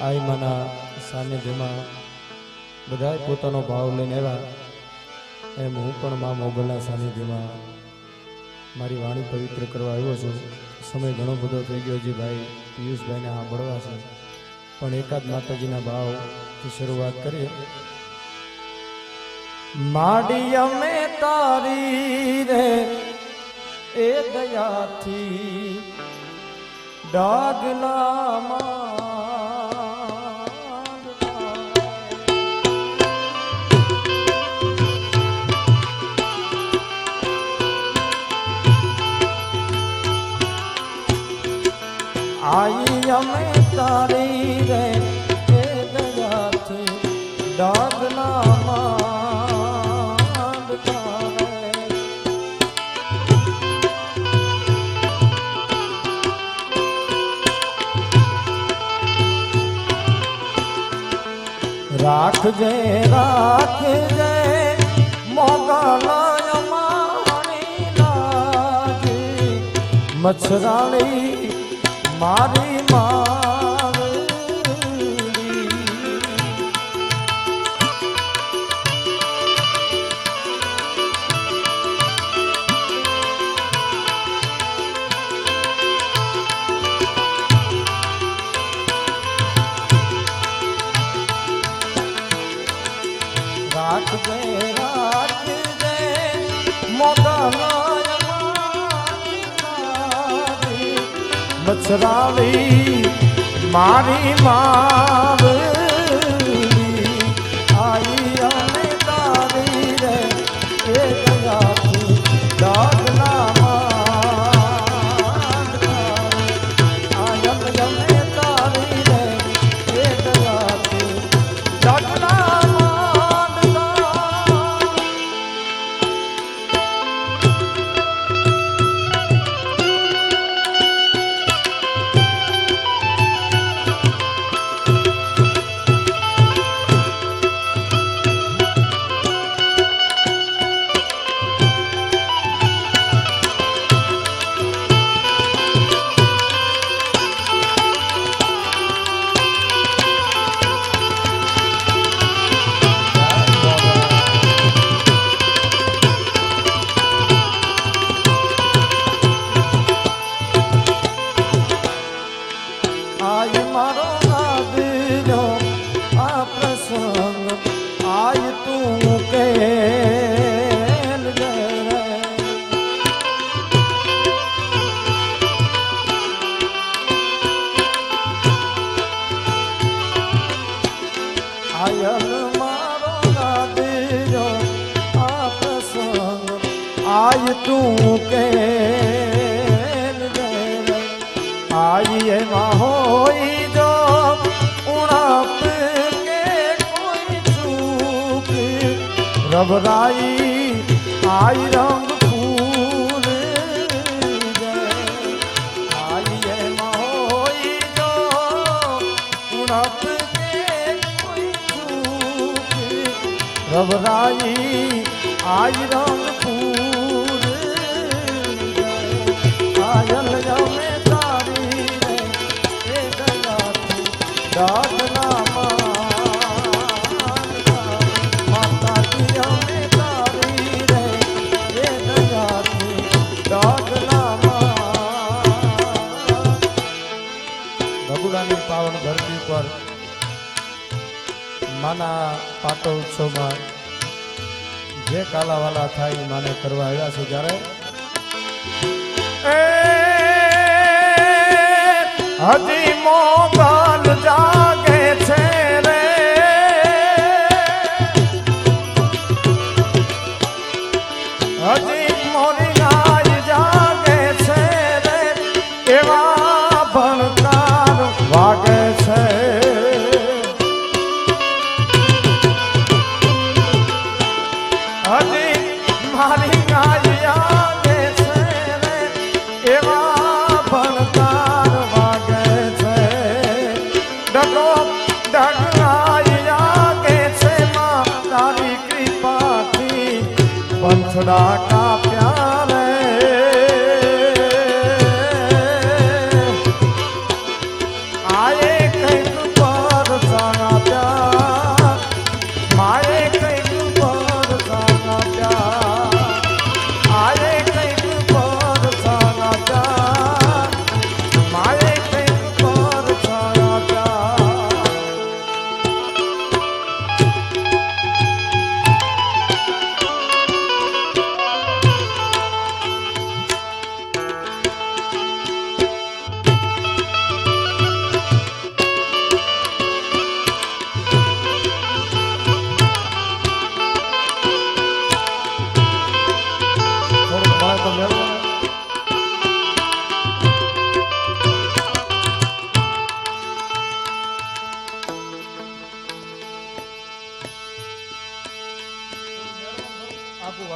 આઈ માના સાનિધ્યમાં બધાય પોતાનો ભાવ લઈને આવ્યા એમ હું પણ મા મોગલના સાનિધ્યમાં મારી વાણી પવિત્ર કરવા આવ્યો છું. સમય ઘણો બધો થઈ ગયો છે ભાઈ પિયુષભાઈને સાંભળવા છે, પણ એકાદ માતાજીના ભાવથી શરૂઆત કરીએ. માડી અમે તારી રે એ દયાથી ડાગલામાં आई અમે તારી રે એ દયાથી ડાગલામાં રાખજે રાખજે મોગલ મારી લાજી મચ્છરાણી મારી રાખજે રાખજે મોગલ મચ્છરાળી મારી માવડી આઈ અમે તારી રે એ દયાથી ડાગલામાં આઈ અમે તારી રે એ દયાથી ડાગલામાં आय मारो नादियो आ प्रसंग आय तू के आयल मारो नादियो आ प्रसंग आय तू के आई होई जो उड़प के कोई चूक रबराई आई रंग फूल आई होई जो उड़प के कोई चूक रबराई आई रंग फूल आयल जमे माता की हमें तारी रे ये दयाती ભગુડાની પાવન ધરતી પર માના પાટોત્સવમાં જે કાલાવાલા થાય માને કરવા આવ્યા છે. જ્યારે હજી મોગલ જાગે છે રે હજી મોરી ગાય જાગે છે રે એવા ભણકાર વાગે છે. હજી મારી ગાય જાગે છે રે એવા ભણકાર पंथड़ा का प्यारे आए कहीं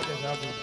માટે જાગું.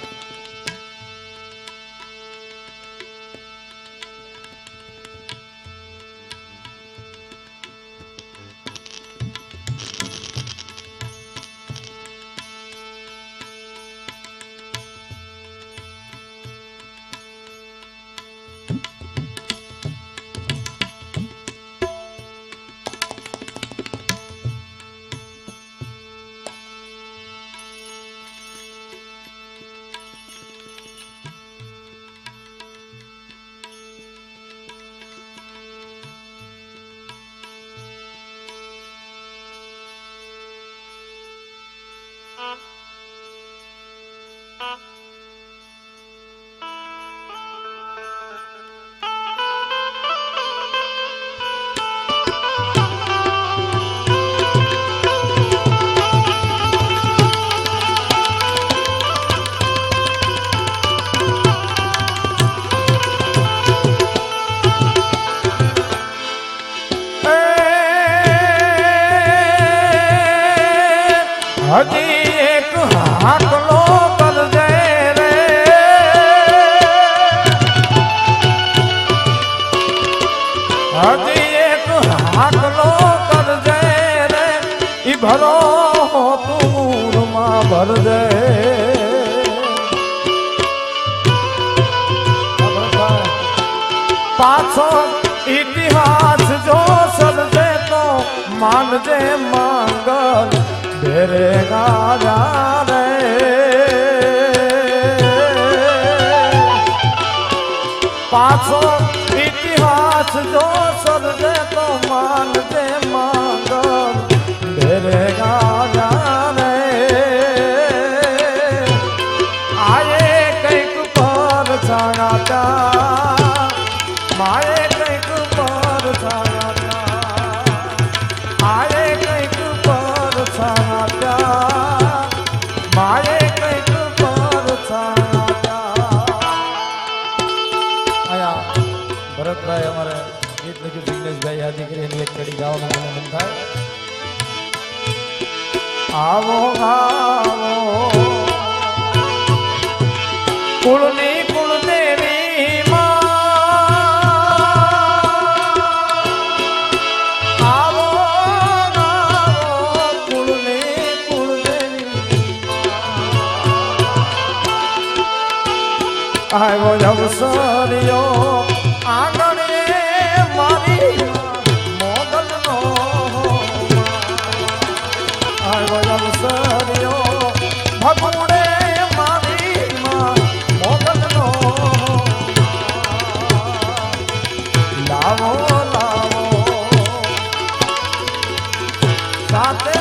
હજી એક હાકલો કરજે રે, હજી એક હાકલો કરજે રે, ઈ ભરો તુરમાં ભરજે. પાછો ઇતિહાસ જો સર્જે તો માનજે માંગલ ઘેરે ગાજા રે. પાછો ઇતિહાસ જો સર્જે તો માનજે માંગલ ઘેરે ગાજા રે. આયે કંઈક પર છાયા માએ કંઈક પર છાયા, આયે કંઈક પર છાયા, માએ કંઈક પર છાયા. આયા ભરતભાઈ અમારે ગીત લખ્યું જિગ્નેશભાઈ યાદી કરી એની એક કડી ગાવાનું મને મન થાય. આવો આવો કુળની કુળદેવી આવ્યો અવસરિયો આંગણે મારી મોગલનો, આવ્યો અવસરિયો ભગુડે મારી મોગલનો. લાવો લાવો સાથે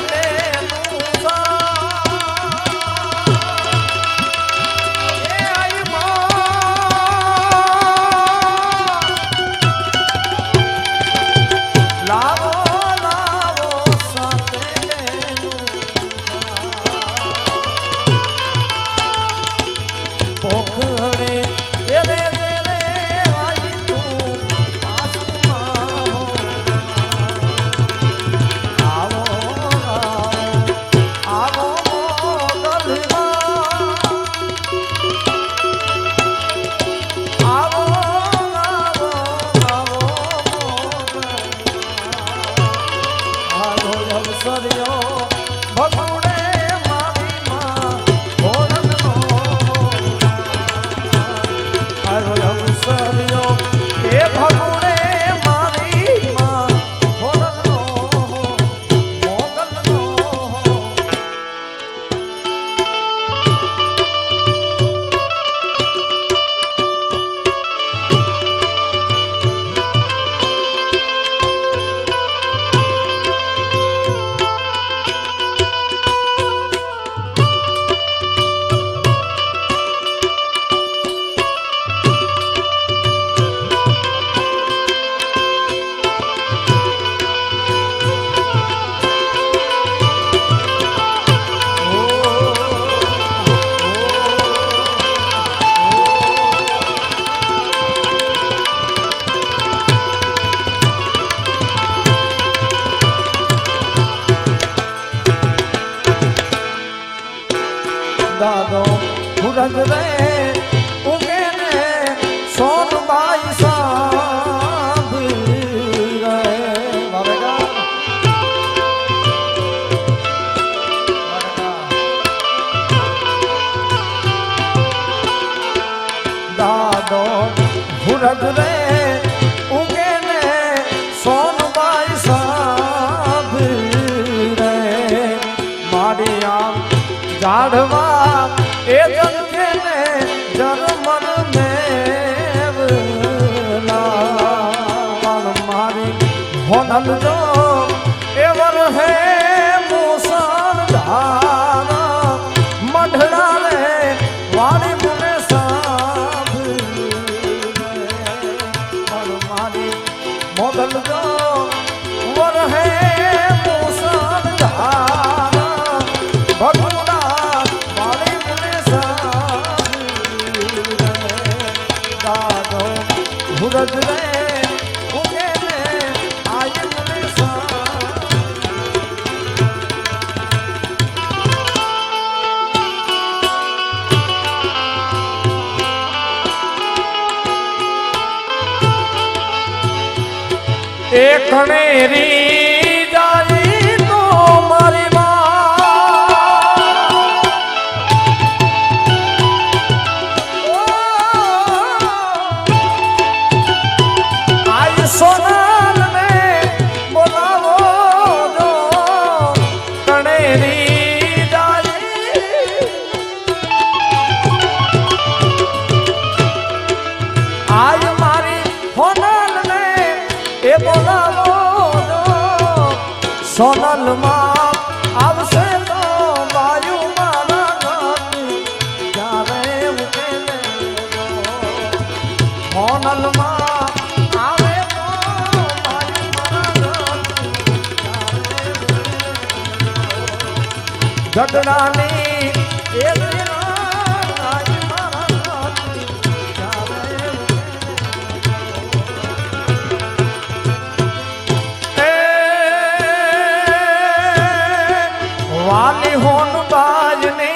દાદો सूरज रे उगे ने सोनबाई सांभ रे बाबेगा दादो सूरज रे उगे ने सोनबाई सांभ रे मारी आम जाड़वा ए जंखे ने जर्मन में मारी होनल जो एवर है मूसन धारा मढ़ड़ा रे वारी मुने सांभ मारी मोदल जो वर है मूसन धारा भगुड़ा वारी मुने सांभ दादो भुरज रे उगे ने आय मुने सांभ एक नेरी जाई तो मारी आई सोनाल ने बोलावो जो कनेरी जाई आई मारी होनल ने ए बोलावो जो सोनल मां आवसे तो वायु मारा घाटी जावे उके ले होनल मां आवे तो वायु मारा घाटी गडडानी ए दिना वायु मारा घाटी जावे वाली होन बाजनी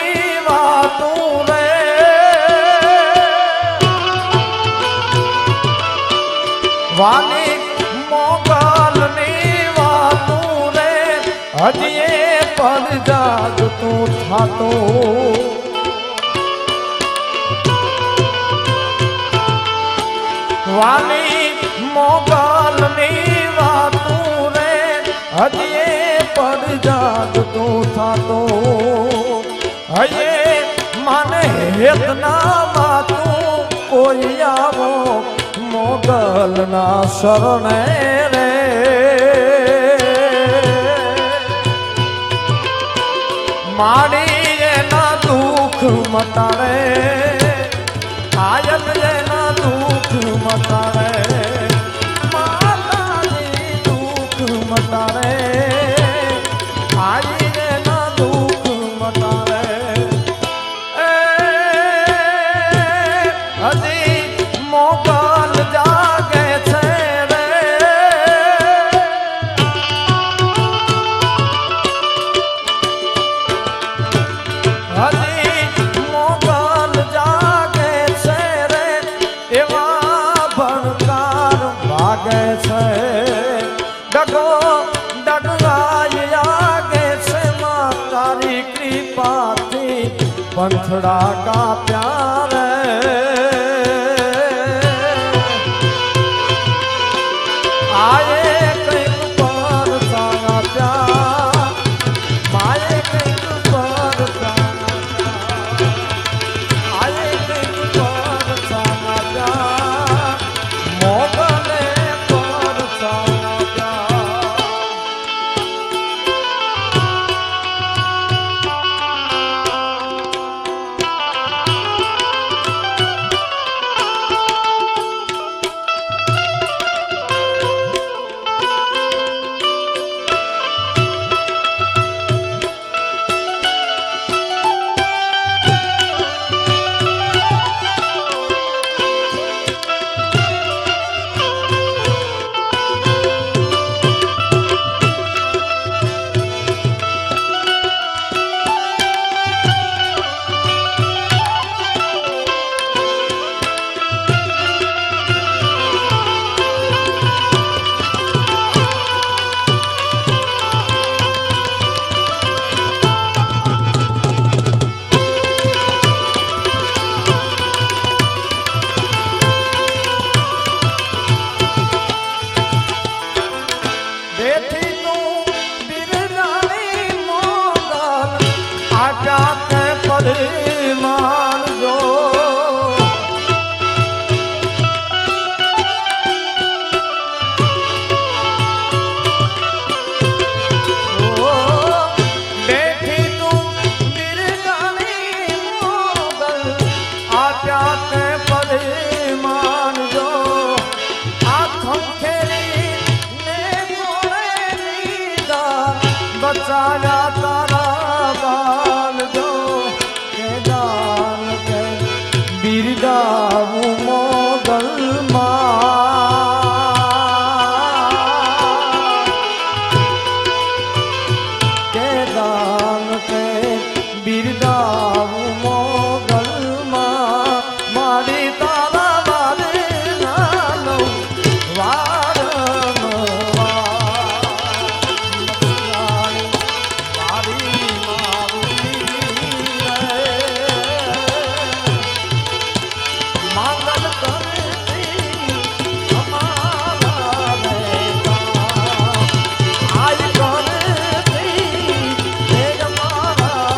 वातू रे वाली मोगलनी वातू रे हजिए पर जाग तू था तो वाली मोगलनी वातू रे हजिए पर जाग तू था तो हये माने इतना बातू कोई आवो मोगल ना शरणे रे माड़ी ना दुख मटाड़े आयल ना दुख मटाड़े माता जी दुख मटाड़े आई रे ना दुख मटाड़े हजी मोगल जागे छे रे हजी मोगल जागे छे रे एवा भड़कार भागे छे डगो डगराई आगे से मां तारी कृपा थी पंथड़ा का प्यार आए कहीं पर सारा प्यार माए कहीं पर सारा प्यार आए कहीं पर सारा प्यार मोगले पर सारा प्यार તેથી તું બિરજાની મોગલ આપ્યા તે પરિમાણ જો બેઠી તું બિરજાની મોગલ આપ્યા તે પરિમાણ જો આ ખંખેરી ને ગોળે લીધા બચાવ્યા તારા બાલ જો કે દાન કે બિરદાવું મોગલ કે દાન કે બિરદાવું મોગલમાં મારી તારા બારે નાનો માંગલ કરતી અમારા આય કરતી હે અમારા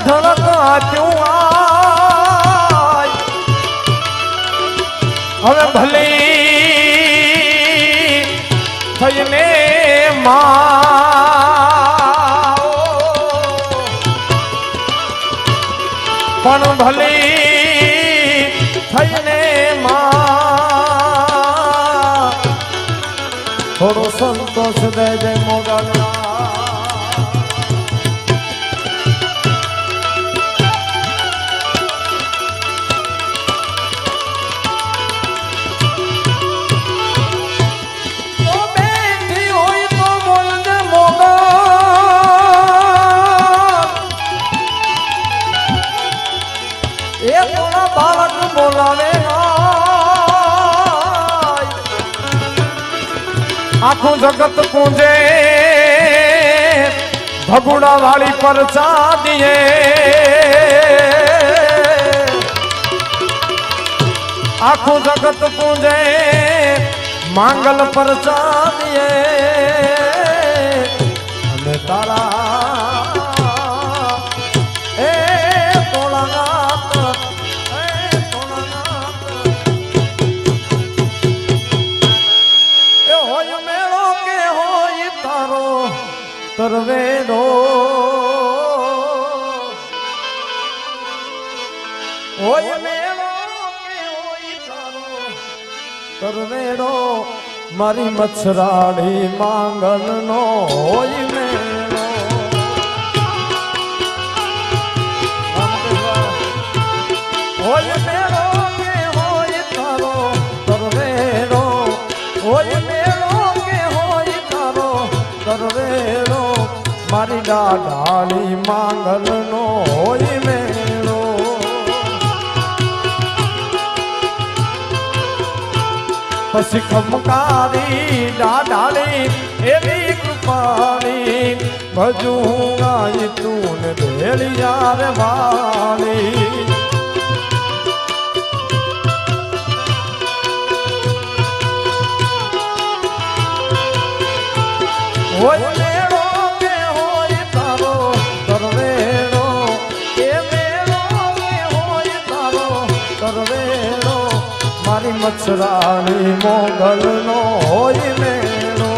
ધડક આપ્યું આય હવે ભલી થઈને માં પણ ભલી થઈને માં થોડો સંતોષ દેજે મોગલના બાળક બોલાવે આખું જગત પૂંજે ભગુડા વાળી પર ચાદીએ આખું જગત પૂંજે માંગલ પર ચાદીએ અને તારા તરવેડો હોય મેળો કે હોય તારો તરવેડો મારી મચ્છરાડી માંગલ નો હોય મેળો હોય મેળો કે હોય તારો તરવેડો હોય મેળો કે હોય તારો તરવેડો મારી દાડાની માંગલ નો હોય મેળો પછી ખમકારી દાડાની એવી કૃપાની ભજું ગાય તું ને ભેળિયા રે વાલી હોય મેળો કે હોય તારો તરવેડો કે મેળો કે હોય તારો તરવેડો મારી મચ્છરાની મોગલ નો હોય મેળો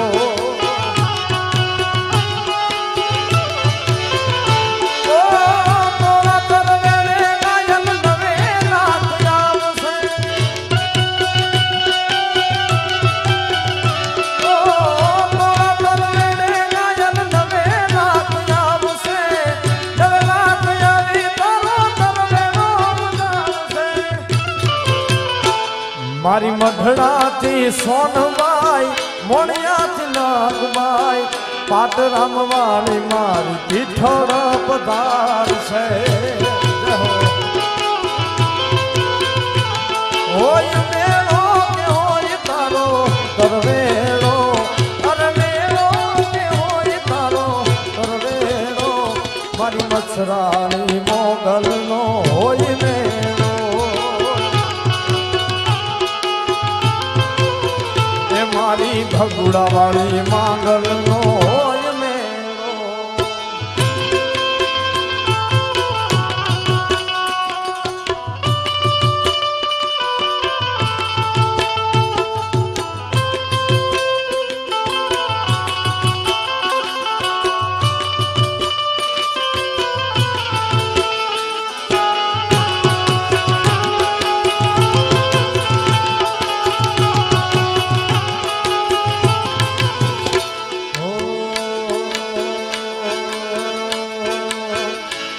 મારી મઢડાથી સોનબાઈ મોણિયાથી નાગબાઈ પાટરામ વાળી મારી પીઠળ પધાર છે હોય મેળો કે હોય તારો તરવેળો અરે મેળો કે હોય તારો તરવેળો મારી મચ્છરાણી મોગલનો હોય મેળો એ મારી ભગુડા વાળી માંગલનો હોય મેળો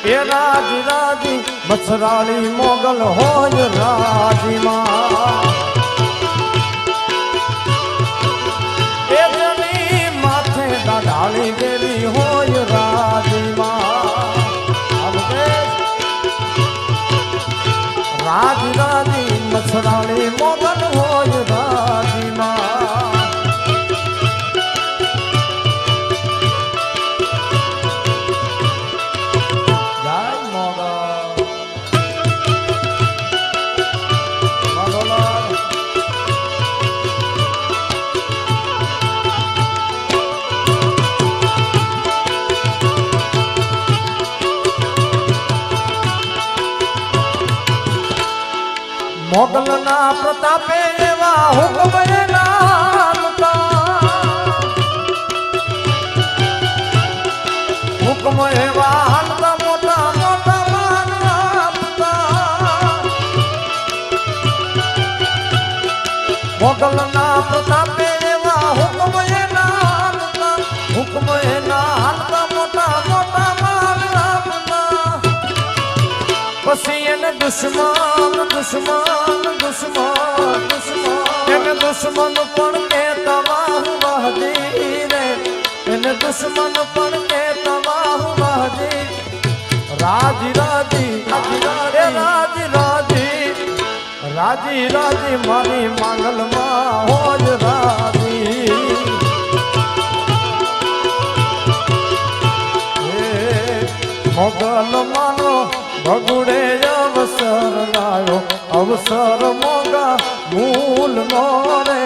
એ રાજ રાજી મચ્છરાળી મોગલ હોય રાજીમાં એ જની માથે દાઢાળી દેવી હોય રાજીમાં રાજ રાજી મચ્છરાળી મોગલ હોય રાજીમાં મોગલના પ્રતાપે એવા હુકમ હુકમ એવા હાલતા મોટા મોટા માન આપતા મોગલના પ્રતાપે એવા હુકમ એના હાલતા મોટા મોટા માન આપતા પછી એને દુશ્મન એને દુશ્મન પણ કહેતા વાહદી રે એને દુશ્મન પણ કહેતા વાહદી રાજી રાજી રાજી રાજી મારી માંગલમાં હોય રાજી મોગલ માનો ભગુડે અવસર લાયો અવસર મોગા મૂલ નો રે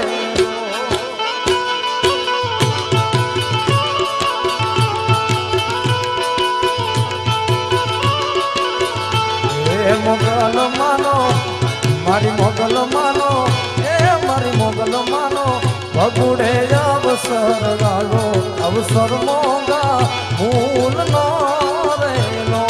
મોગલ માનો મારી મોગલ માનો એ મારી મોગલ માનો ભગુડે અવસર લાયો અવસર મોગા મૂલ નો રે નો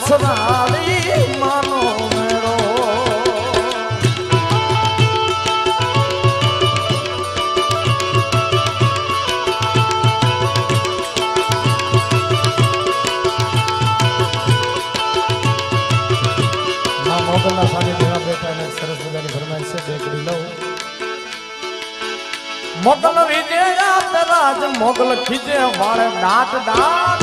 બસરાળી માનો મેરો મોગલના સાનિધ્યમાં બેઠા અને સરસ મજાની ફરમાઈશ છે બેકડી લઉં. મોગલ રીજે રાજ મોગલ ખીજે વાળે દાંત દાંત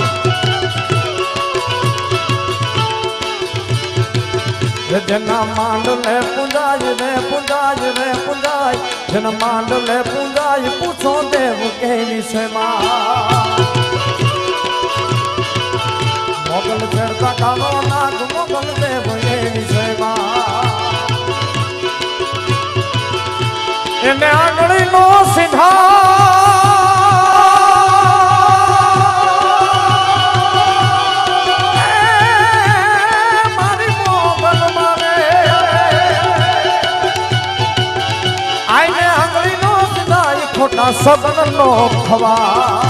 જેના માંડલે પૂંજાય રે પૂંજાય રે પૂંજાય જેના માંડલે પૂંજાય પૂછો દેવ કેવી છે માં મોગલ છેડતા કાલો નાગ મોગલ દેવ એવી છે માં એને આંગળી નો મારી મોગલ મારે આઈને આંગળી નો સિધાય ખોટા સગન નો ખવા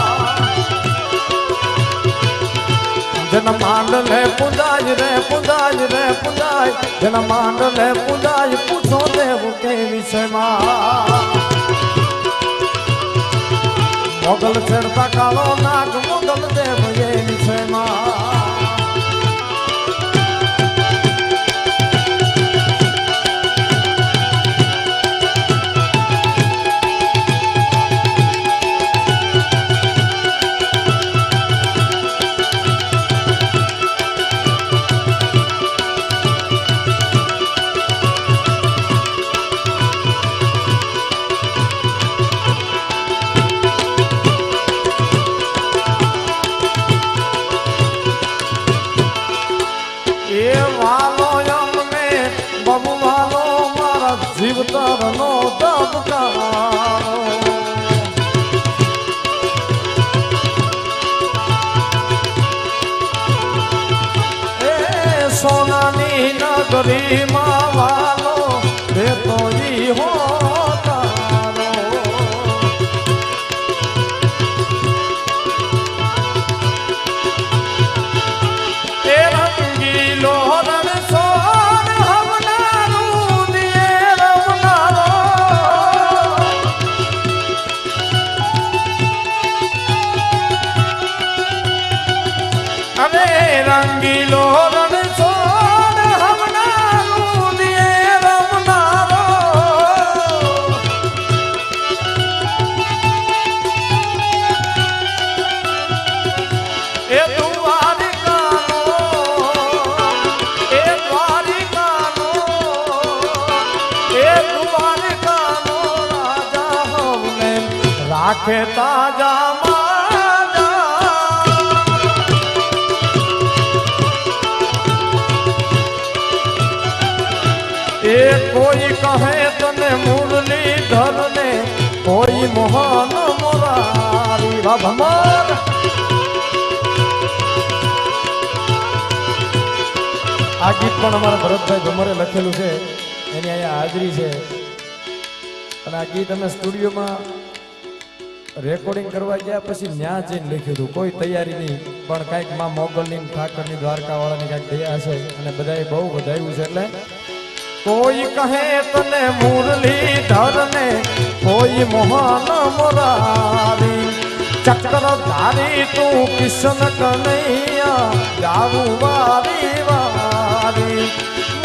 જેના માંડલે પૂંજાય રે પૂંજાય રે પૂંજાય જેના માંડલે પૂંજાય પૂછો દેવ કેવી છે માં મોગલ છેડતા કાળો નાગ મોગલ દેવ એવી છે માં જીવતરનો દબકારો એ સોનાની નગરીમાં વાલો દેતો ઈ હો તારો એ રંગીલો રણસો રંગીલો રણછોડ હમણારું દિયે રમનારો એ દ્વારિકાનો એ દ્વારિકાનો એ દ્વારિકાનો રાજા હમને રાખે તાજામાં એ કોઈ કહે તને મુરલીધર ને કોઈ મોહન મોરારી ભમર આ ગીત પણ અમારા ભરતભાઈ ભમરે લખેલું છે, એની અહીંયા હાજરી છે. અને આ ગીત અમે સ્ટુડિયોમાં રેકોર્ડિંગ કરવા ગયા પછી ન્યા જઈને લખ્યું હતું, કોઈ તૈયારી નહીં, પણ કાંઈક માં મોગલની ઠાકરની દ્વારકાવાળાની કાંઈક દયા છે અને બધાએ બહુ વધાવ્યું છે. એટલે કોઈ કહે તને મુરલીધર ને કોઈ મોહન મોરારી ચક્રધારી તું કિશન કનૈયા જાવું વારી વારી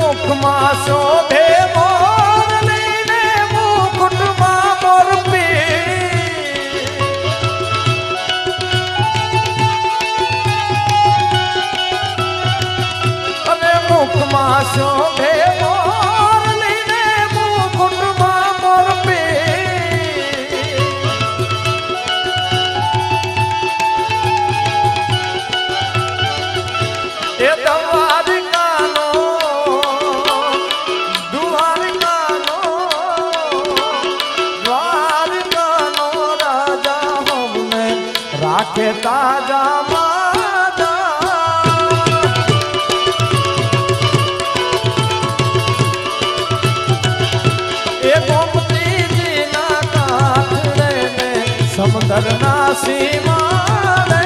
મુખમાં શોભે મોરલી ને મુકુટમાં મોરપી અને મુખમાં શોભે રાખે તાજા માજા એ ગોમતીજીના કાંઠે ને સમુદ્રના સીમાડે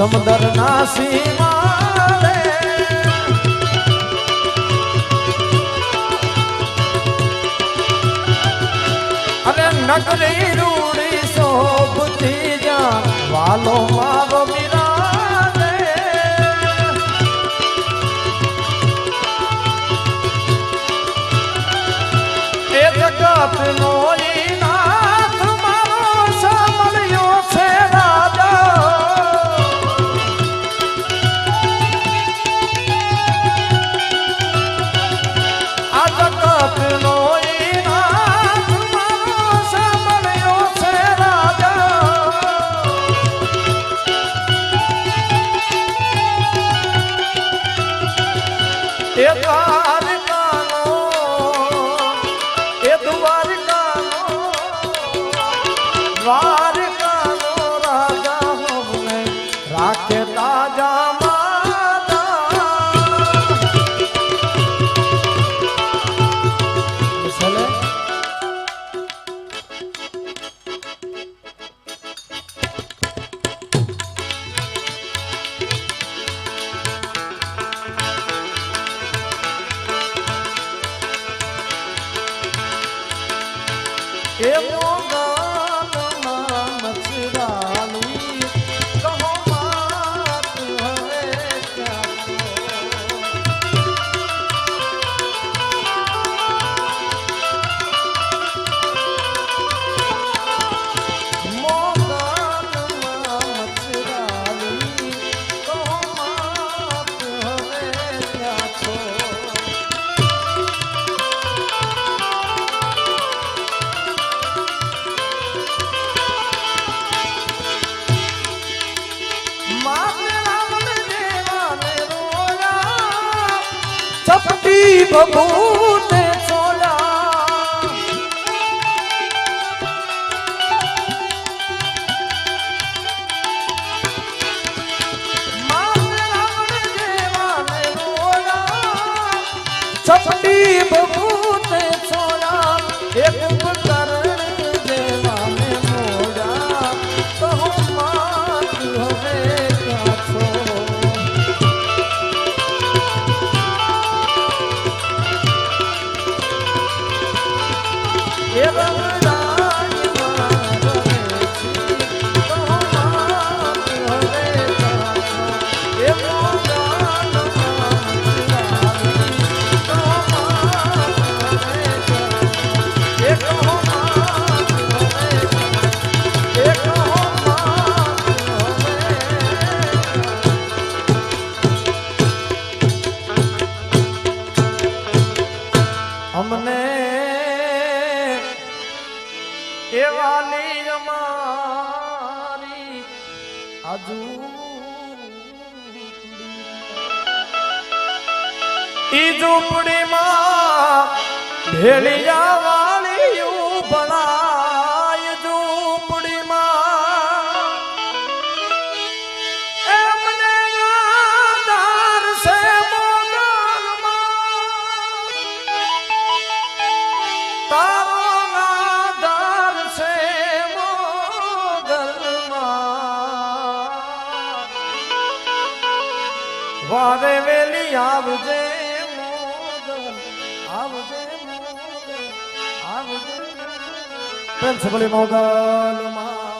સમદર ના સીમાડે અને નગરી રૂડી શોભતી જ્યાં વાલો મારો બિરાજે એ જગત નો નાથ મારો સાંભળ્યો છે રાજા આ જગત નો એ દ્વારકાનો રાજા હોને રાખે તાજા એ મોગાનમાં મચરાની કહો માત હવે મોગાનમાં મચરાની કહો માત હવે ક્યાં છો चपटी बबूते सोला चपटी बबूते सोला एक उपकरण देवाने मोड़ा कहो मात હવે ક્યાં છો અમને એવાની અમારી આજુ ઈ ઝૂંપડીમાં ભેળિયા વાળિયું ભણાય ઝૂંપડીમાં એમને આધાર છે તારો આધાર છે મોગલમાં વારે વેલી આવજે મોગલ આવજે મોગલ આવજે પ્રેમ છે બોલે મોગલમાં